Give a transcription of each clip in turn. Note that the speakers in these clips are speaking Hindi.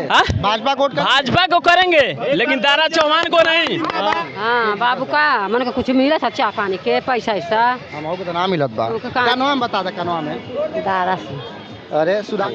भाजपा को भाजपा को करेंगे, लेकिन दारा चौहान को नहीं। हाँ बाबू का मन को कुछ मिला था, चाय पानी के पैसा ऐसा हम तो ना मिलत बा। क्या नाम बता दे, क्या नाम है? दारा से। अरे सुधा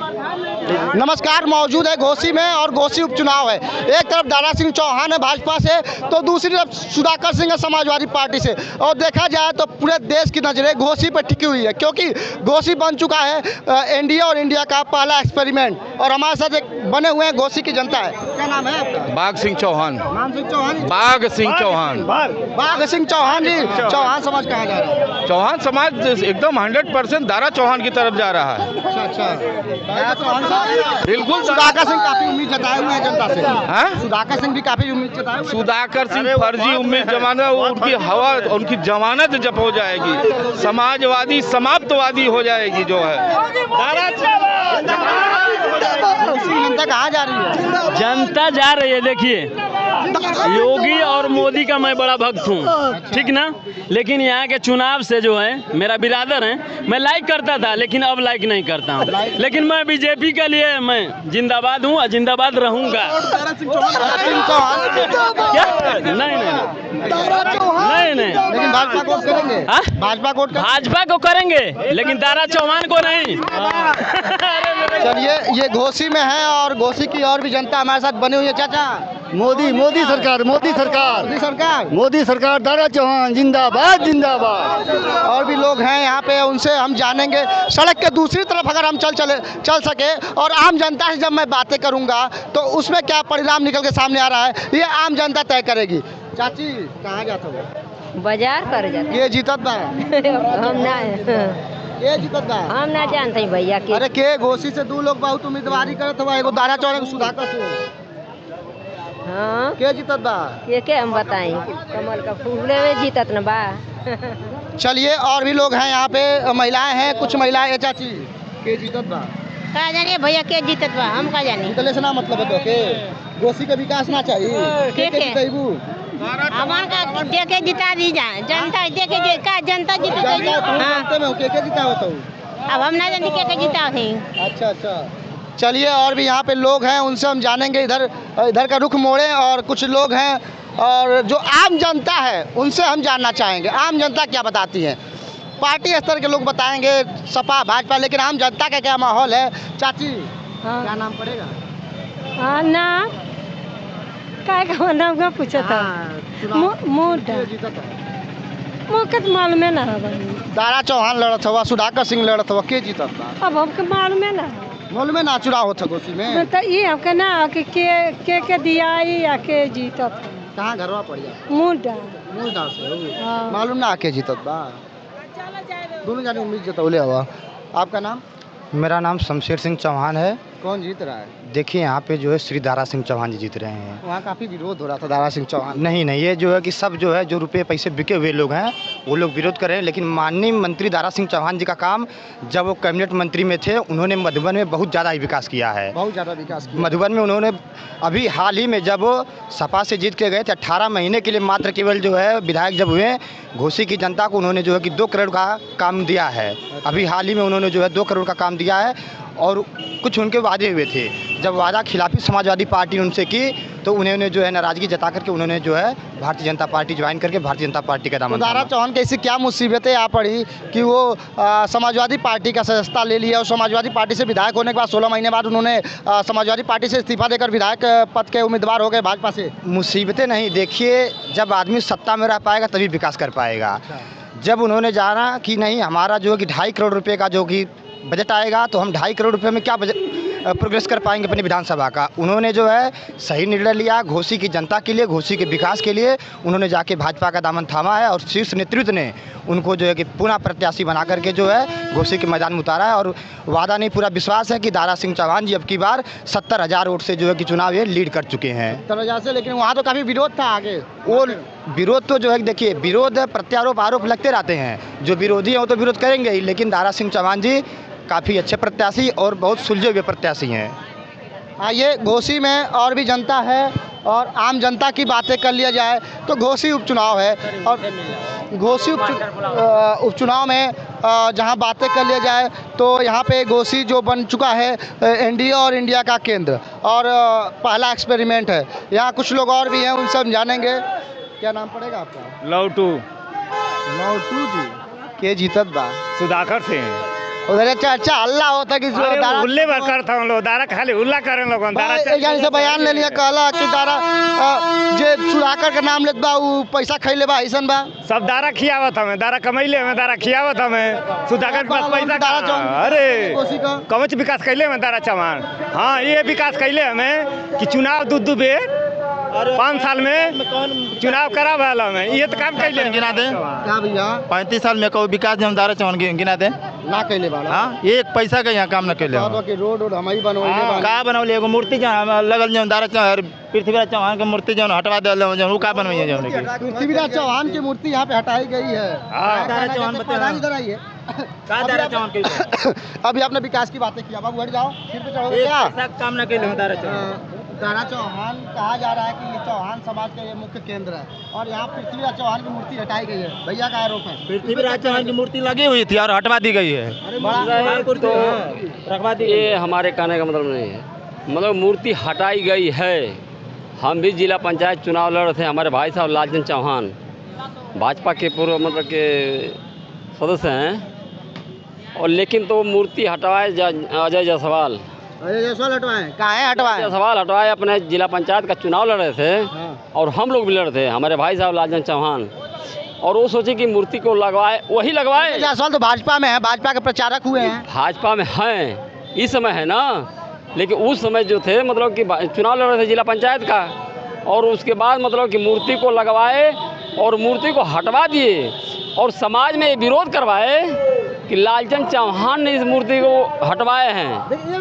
नमस्कार, मौजूद है घोसी में और घोसी उपचुनाव है। एक तरफ दारा सिंह चौहान है भाजपा से, तो दूसरी तरफ सुधाकर सिंह है समाजवादी पार्टी से। और देखा जाए तो पूरे देश की नजरें घोसी पर टिकी हुई है, क्योंकि घोसी बन चुका है एनडीए और इंडिया का पहला एक्सपेरिमेंट। और हमारे साथ एक बने हुए हैं घोसी की जनता है। क्या नाम है आपका? बाघ सिंह चौहान। नाम सिंह चौहान? बाघ सिंह चौहान। बाघ सिंह चौहान जी। चौहान समाज कहाँ जा रहा है? चौहान समाज एकदम 100% दारा चौहान की तरफ जा रहा है। अच्छा, बिल्कुल। सुधाकर सिंह काफी उम्मीद जताए हुए हैं जनता से। हाँ? सुधाकर सिंह भी काफी उम्मीद जताए हुए हैं। सुधाकर सिंह फर्जी उम्मीद जमाना, उनकी हवा, उनकी जमानत जब हो जाएगी, समाजवादी समाप्तवादी हो जाएगी जो है। जनता कहाँ जा रही है? जनता जा रही है। देखिए, योगी और मोदी का मैं बड़ा भक्त हूँ, ठीक ना, लेकिन यहाँ के चुनाव से जो है मेरा बिरादर है, मैं लाइक करता था लेकिन अब लाइक नहीं करता हूँ। लेकिन मैं बीजेपी के लिए मैं जिंदाबाद हूँ और जिंदाबाद रहूँगा। क्या? नहीं, लेकिन भाजपा को करेंगे। भाजपा को करेंगे, लेकिन दारा चौहान को नहीं। चलिए, ये घोसी में है और घोसी की और भी जनता हमारे साथ बनी हुई है। चाचा, मोदी सरकार, मोदी सरकार, दारा चौहान जिंदाबाद जिंदाबाद। और भी लोग हैं यहाँ पे, उनसे हम जानेंगे। सड़क के दूसरी तरफ अगर हम चल सके और आम जनता से जब मैं बातें करूँगा तो उसमें क्या परिणाम निकल के सामने आ रहा है, ये आम जनता तय करेगी। चाची, कहाँ जाता हो? बाजार कर जाते। ये जीतत बा? हम ना ये जीतत बा? हम ना जानते भैया के। अरे के घोसी से 2 लोग बहुत उम्मीदवारी करत हुआ, एगो दारा चौहान, सुधाकर से। हाँ, के जीतत बा? के हम बताएं, कमल का फूल में जीतत न बा। चलिए, और भी लोग हैं यहाँ पे, महिलाएं हैं, कुछ महिलाएं। चाची, के जीतत बा? का जानिए भैया के जीतत बा, हम का जानी। जीतले से ना मतलब है तो के घोसी का विकास ना चाहिए। के जीतेबू? हमार का देखे जिता दी जाए, जनता देखे का जनता जीते। जानते में के जीता होता हूँ? अब हम ना जानी के जीता थे। अच्छा। चलिए, और भी यहाँ पे लोग हैं, उनसे हम जानेंगे। इधर का रुख मोड़े, और कुछ लोग हैं और जो आम जनता है उनसे हम जानना चाहेंगे, आम जनता क्या बताती है। पार्टी स्तर के लोग बताएंगे, सपा भाजपा, लेकिन आम जनता का क्या माहौल है। चाची, क्या नाम पड़ेगा? ना का नाम का पूछा था? मुकत मालूम है ना। दारा चौहान लड़त हुआ, सुधाकर सिंह लड़त हुआ, के जीतत बा? अब हमको मालूम है ना। मालूम है ना चुनाव होता घोसी में? तो ये हमके ना के दिया या के जीतत। कहाँ घरवा पड़िया? मूलडा से। मालूम ना के जीतत बा? दोनों जाने उम्मीद जतौले हुआ। आपका नाम? मेरा नाम शमशेर सिंह चौहान है। कौन जीत रहा है? देखिए, यहाँ पे जो है श्री दारा सिंह चौहान जी जीत रहे हैं। वहाँ काफ़ी विरोध हो रहा था दारा सिंह चौहान। नहीं, ये जो है कि सब जो है, जो रुपए पैसे बिके हुए लोग हैं वो लोग विरोध कर रहे हैं। लेकिन माननीय मंत्री दारा सिंह चौहान जी का काम, जब वो कैबिनेट मंत्री में थे, उन्होंने मधुबन में बहुत ज़्यादा विकास किया है। बहुत ज़्यादा विकास किया मधुबन में उन्होंने अभी हाल ही में जब वो सपा से जीत के गए थे, 18 महीने के लिए मात्र केवल जो है विधायक जब हुए, घोसी की जनता को उन्होंने जो है कि 2 करोड़ का काम दिया है। अभी हाल ही में उन्होंने जो है 2 करोड़ का काम दिया है। और कुछ उनके वादे हुए थे, जब वादा खिलाफी समाजवादी पार्टी ने उनसे की, तो उन्होंने जो है नाराज़गी जता करके उन्होंने जो है भारतीय जनता पार्टी ज्वाइन करके भारतीय जनता पार्टी का दामन। दारा चौहान कैसी क्या मुसीबतें आ पड़ी कि वो समाजवादी पार्टी का सदस्यता ले लिया, और समाजवादी पार्टी से विधायक होने के बाद 16 महीने बाद उन्होंने समाजवादी पार्टी से इस्तीफा देकर विधायक पद के उम्मीदवार हो गए भाजपा से। मुसीबतें नहीं, देखिए, जब आदमी सत्ता में रह पाएगा तभी विकास कर पाएगा। जब उन्होंने जाना कि नहीं, हमारा जो है कि 2.5 करोड़ रुपये का जो कि बजट आएगा, तो हम 2.5 करोड़ रुपये में क्या प्रोग्रेस कर पाएंगे अपनी विधानसभा का। उन्होंने जो है सही निर्णय लिया घोसी की जनता के लिए, घोसी के विकास के लिए। उन्होंने जाके भाजपा का दामन थामा है और शीर्ष नेतृत्व ने उनको जो है कि पुनः प्रत्याशी बना करके जो है घोसी के मैदान में उतारा है। और वादा नहीं, पूरा विश्वास है कि दारा सिंह चौहान जी अब की बार 70,000 वोट से जो है कि चुनाव ये लीड कर चुके हैं। 70,000 से, लेकिन वहाँ तो काफ़ी विरोध था आगे। वो विरोध तो जो है, देखिए, विरोध प्रत्यारोप आरोप लगते रहते हैं। जो विरोधी हैं वो तो विरोध करेंगे ही, लेकिन दारा सिंह चौहान जी काफ़ी अच्छे प्रत्याशी और बहुत सुलझे हुए प्रत्याशी हैं। आइए, घोसी में और भी जनता है और आम जनता की बातें कर लिया जाए तो घोसी उपचुनाव है, और घोसी उपचुनाव में जहां बातें कर लिया जाए तो यहां पे घोसी जो बन चुका है एनडीए और इंडिया का केंद्र और पहला एक्सपेरिमेंट है। यहाँ कुछ लोग और भी हैं, उनसे हम जानेंगे। क्या नाम पड़ेगा आपका? लौटू लौटू जी के जीतत बा सुधाकर सिंह उधर चर्चा हल्ला होता कि जो दारा उल्ले बकर था लोग दारा खाली उल्ला करे लोगन दारा यानी से बयान ले लिया कहला कि दारा जे सुधाकर का नाम लेत बा उ पैसा खैले बा ऐसन बा सब दारा खियावत हमें दारा कमैले हमें दारा खियावत हमें सुधाकर के पास पैसा दारा चौहान अरे कोसी का कवच विकास कैले हमें दारा चौहान। हाँ ये विकास कैले हमें कि चुनाव दू बेर 5 साल में चुनाव करा वाला हमें ये तो काम कैले गिना दें क्या भैया 35 साल में को विकास हम दारा चौहान गिना दें ना कैले वाला हाँ एक पैसा का यहाँ काम न कैले कहत बा कि रोड हम ही बनवाइले बा का बनौले एगो मूर्ति जहाँ लगल जो दारा चौहान पृथ्वीराज चौहान के मूर्ति जो हटवा दिल जो का बनवाइए जो पृथ्वीराज चौहान की मूर्ति यहाँ पे हटाई गई है। दारा चौहान प्रधान इधर आइए। का दारा चौहान के अभी आपने विकास की बातें किया, बाबू हट जाओ, फिर पे चढ़ोगे क्या? काम न कैले दारा चौहान दारा चौहान कहा जा रहा है कि ये चौहान समाज का ये मुख्य केंद्र है और यहाँ पृथ्वीराज चौहान की मूर्ति हटाई गई है, भैया का आरोप है। पृथ्वीराज चौहान की मूर्ति लगी हुई थी और हटवा दी गई है। रखवा दी ये हमारे कहने का मतलब नहीं है, मतलब मूर्ति हटाई गई है। हम भी जिला पंचायत चुनाव लड़ रहे थे, हमारे भाई साहब लालचंद चौहान भाजपा के पूर्व मतलब के सदस्य हैं और लेकिन तो मूर्ति हटवाए अजय जायसवाल हटवाए कहाँ है हटवाए? जायसवाल हटवाए अपने जिला पंचायत का चुनाव लड़ रहे थे और हम लोग भी लड़ रहे थे, हमारे भाई साहब लालचंद चौहान, और वो सोचे कि मूर्ति को लगवाए, वही लगवाए। जायसवाल तो भाजपा में है, भाजपा के प्रचारक हुए हैं। भाजपा में हैं इस समय है ना, लेकिन उस समय जो थे मतलब कि चुनाव लड़ रहे थे जिला पंचायत का और उसके बाद मतलब कि मूर्ति को लगवाए और मूर्ति को हटवा दिए और समाज में ये विरोध करवाए कि लालचंद चौहान ने इस मूर्ति को हटवाए हैं। देखिए, ये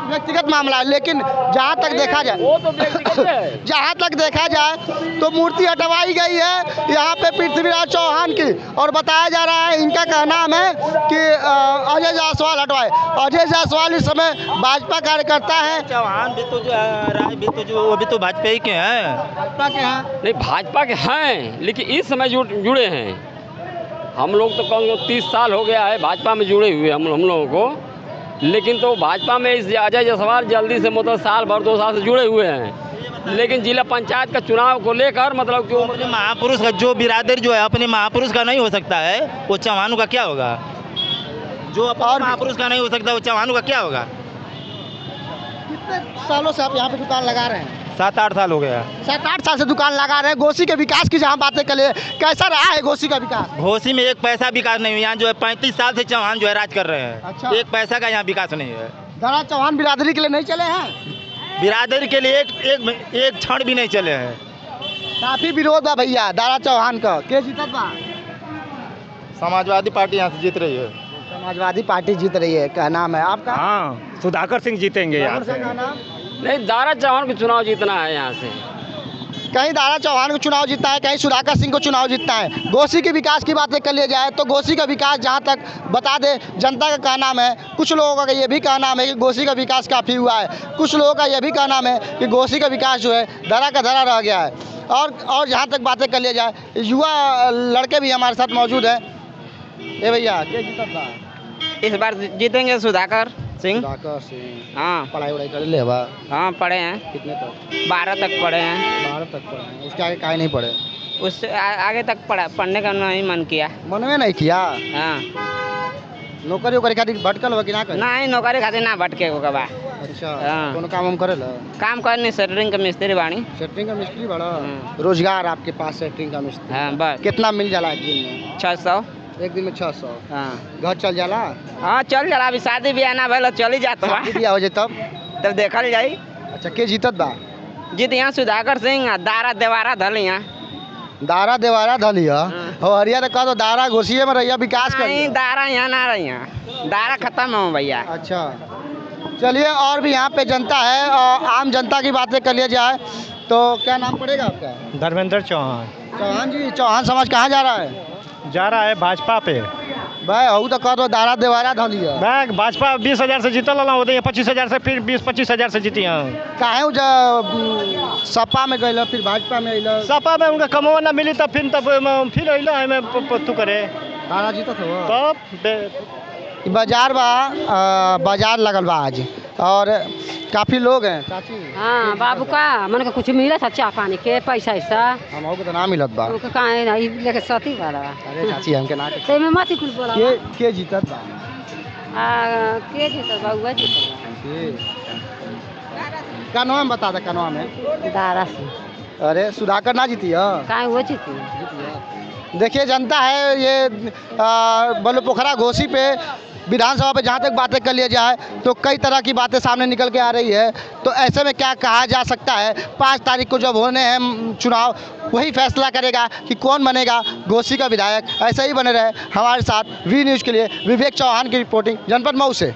व्यक्तिगत मामला है, लेकिन जहाँ तक देखा जाए वो तो व्यक्तिगत है। जहाँ तक देखा जाए तो मूर्ति हटवाई गई है यहाँ पे पृथ्वीराज चौहान की और बताया जा रहा है, इनका कहना है कि अजय जायसवाल हटवाए। अजय जायसवाल इस समय भाजपा कार्यकर्ता है। चौहान भी तो जो राय भी तो जो वो भी तो भाजपा ही के हैं। भाजपा के हैं नहीं, भाजपा के हैं लेकिन इस समय जुड़े हैं। हम लोग तो कम 30 साल हो गया है भाजपा में जुड़े हुए हम लोगों को, लेकिन तो भाजपा में इस अजय जायसवाल जल्दी से मतलब साल भर 2 साल से जुड़े हुए हैं, लेकिन जिला पंचायत का चुनाव को लेकर मतलब कि अपने महापुरुष का जो बिरादर जो है अपने महापुरुष का नहीं हो सकता है, वो चौहानों का क्या होगा? जो अपने महापुरुष का नहीं हो सकता वो चौहानों का क्या होगा? कितने सालों से आप यहाँ पे दुकान लगा रहे हैं? 7-8 साल हो गया। 7-8 साल से दुकान लगा रहे हैं। घोसी के विकास की जहाँ बातें कर ले, कैसा रहा है घोसी का विकास? घोसी में एक पैसा विकास नहीं हुआ। यहाँ जो है 35 साल से चौहान जो है राज कर रहे हैं। अच्छा। एक पैसा का यहाँ विकास नहीं है। दारा चौहान बिरादरी के लिए नहीं चले हैं? बिरादरी के लिए एक क्षण भी नहीं चले हैं। काफी विरोध है भैया दारा चौहान का। के जीतत बा? समाजवादी पार्टी यहाँ से जीत रही है। समाजवादी पार्टी जीत रही है। क्या नाम है आपका? हाँ सुधाकर सिंह जीतेंगे यहाँ से। नहीं, दारा चौहान को चुनाव जीतना है यहाँ से। कहीं दारा चौहान को चुनाव जीतना है, कहीं सुधाकर सिंह को चुनाव जीतना है। घोसी के विकास की बातें कर लिया जाए तो घोसी का विकास जहां तक बता दे जनता का कहना है, कुछ लोगों का ये भी कहना है कि घोसी का विकास काफ़ी हुआ है, कुछ लोगों का ये भी कहना है कि घोसी का विकास जो है धरा का धरा रह गया है। और जहाँ तक बातें कर लिया जाए, युवा लड़के भी हमारे साथ मौजूद हैं। ए भैया क्या जीतत बा? इस बार जीतेंगे सुधाकर सिंह। सुधाकर सिंह। हाँ पढ़ाई वढ़ाई कर ले बा? हाँ पढ़े हैं। कितने तक? 12 तक पढ़े हैं। 12 तक पढ़े हैं। उसके आगे काहे नहीं पढ़े? उससे आगे तक पढ़ने का नहीं मन किया। मन में नहीं किया? हाँ नौकरी वोकरी खातिर भटकल हो कि ना? नहीं नौकरी खातिर ना भटके को कबा। अच्छा। हाँ। कोनो काम हम करेला? काम करने सेटरिंग का मिस्त्री बाणी। सेटरिंग का मिस्त्री बड़ा? हाँ। रोजगार आपके पास सेटरिंग का मिस्त्री? हाँ बस। कितना मिल जाला एक दिन में? 600। एक दिन में 600? हाँ घर चल जाला? हाँ चल जाला। अभी शादी ब्याह ना भले चली जाता बा। शादी ब्याह हो जाए तब देखल जाई। अच्छा के जीतत बा? जीत यहाँ सुधाकर सिंह दारा देवारा धल यहाँ। दारा देवारा धलिया और हरिया तो कह दो दारा घोसिए में रहिया विकास कर। नहीं दारा यहाँ ना रही यहाँ, दारा खत्म हो भैया। अच्छा चलिए, और भी यहाँ पे जनता है और आम जनता की बातें कर लिया जाए तो क्या नाम पड़ेगा आपका? धर्मेंद्र चौहान। चौहान जी, चौहान समाज कहाँ जा रहा है? जा रहा है भाजपा पे। भाई हूँ तो कह दो दारा देवारा धलिया। बैग भाजपा 20,000 से जीतल होते 25,000 से फिर 20-25,000 से जीती हैं। काहे सपा में गए फिर भाजपा में अल? सपा में उनका कमवा ना मिली तब फिर अल है तू करे। तारा जीता था वो तब बाजार बाजार लगल बा आज और काफ़ी लोग हैं चाची। हाँ बाबू का मन का कुछ मिला था चाय पानी के पैसा ऐसा हम को तो ना मिलत बा। कहाँ है ना लेके सती वाला अरे चाची हमके ना ते में मत कुल बोला के जीतत बा। के जीता बाबू जीता का नाम बता दे का नाम है। दारा सिंह। अरे सुधाकर ना जीती है कहाँ वो जीती। देखिए जनता है ये बलुपोखरा घोसी पे विधानसभा पे जहाँ तक बातें कर लिया जाए तो कई तरह की बातें सामने निकल के आ रही है। तो ऐसे में क्या कहा जा सकता है 5 तारीख को जब होने हैं चुनाव वही फैसला करेगा कि कौन बनेगा घोसी का विधायक। ऐसे ही बने रहे हमारे साथ वी न्यूज़ के लिए विवेक चौहान की रिपोर्टिंग जनपद मऊ से।